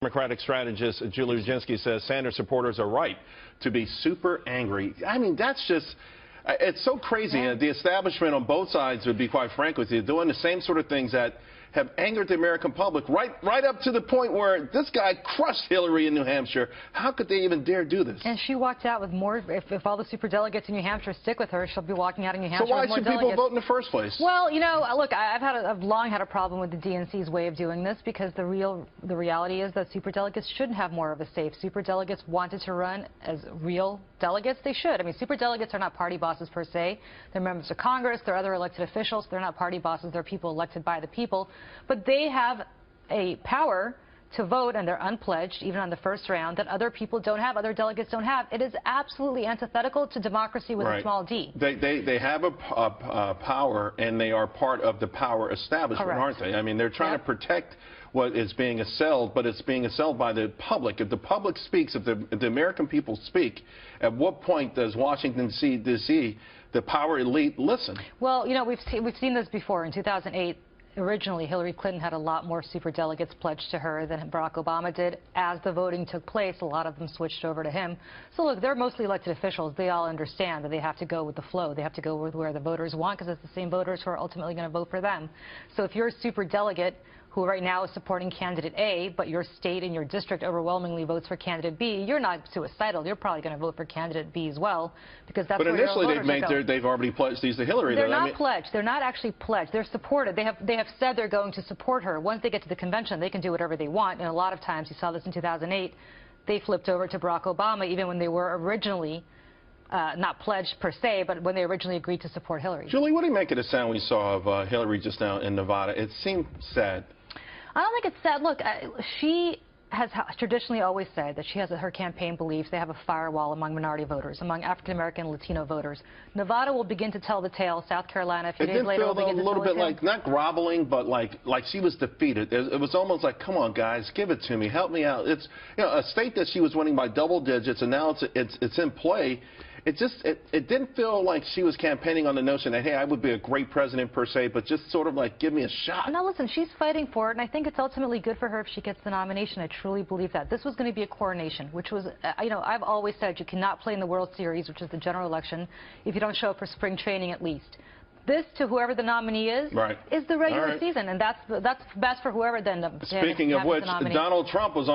Democratic strategist Julie Rajinski says Sanders supporters are right to be super angry. I mean, that's just, it's so crazy. Yeah. The establishment on both sides, would be quite frank with you, doing the same sort of things that have angered the American public right up to the point where this guy crushed Hillary in New Hampshire. How could they even dare do this? And she walked out with more. If all the superdelegates in New Hampshire stick with her, she'll be walking out in New Hampshire So why with more should people delegates. vote in the first place? Well, you know, look, I've long had a problem with the DNC's way of doing this because the reality is that superdelegates shouldn't have more of a say. If superdelegates wanted to run as real delegates, they should. I mean, superdelegates are not party bosses per se. They're members of Congress. They're other elected officials. They're not party bosses. They're people elected by the people. But they have a power to vote, and they're unpledged, even on the first round, that other people don't have, other delegates don't have. It is absolutely antithetical to democracy with a small d. They have a power, and they are part of the power establishment, Correct. aren't they? I mean, they're trying to protect what is being assailed, but it's being assailed by the public. If the public speaks, if the American people speak, at what point does Washington D.C., the power elite, listen? Well, you know, we've seen this before. In 2008, originally, Hillary Clinton had a lot more superdelegates pledged to her than Barack Obama did. As the voting took place, a lot of them switched over to him. So, look, they're mostly elected officials. They all understand that they have to go with the flow. They have to go with where the voters want, because it's the same voters who are ultimately going to vote for them. So if you're a superdelegate who right now is supporting candidate A, but your state and your district overwhelmingly votes for candidate B, you're not suicidal. You're probably going to vote for candidate B as well, because that's where your voters are going. But initially they've already pledged these to Hillary. They're not pledged. They're not actually pledged. They're supported. They have said they're going to support her. Once they get to the convention, they can do whatever they want. And a lot of times, you saw this in 2008, they flipped over to Barack Obama, even when they were originally not pledged per se, but when they originally agreed to support Hillary. Julie, what do you make of the sound we saw of Hillary just now in Nevada? It seemed sad. I don't think it's sad. Look, she has traditionally always said that she has her campaign beliefs. They have a firewall among minority voters, among African-American and Latino voters. Nevada will begin to tell the tale. South Carolina, a few days later, will begin to tell the tale. It did feel a little bit like, not groveling, but like she was defeated. It was almost like, come on, guys, give it to me. Help me out. It's, you know, a state that she was winning by double digits, and now it's in play. It didn't feel like she was campaigning on the notion that, hey, I would be a great president per se, but just sort of like, give me a shot. Now, listen, she's fighting for it, and I think it's ultimately good for her if she gets the nomination. I truly believe that. This was going to be a coronation, which was, you know, I've always said you cannot play in the World Series, which is the general election, if you don't show up for spring training at least. This, to whoever the nominee is the regular season, and that's best for whoever then. Speaking of which, Donald Trump was on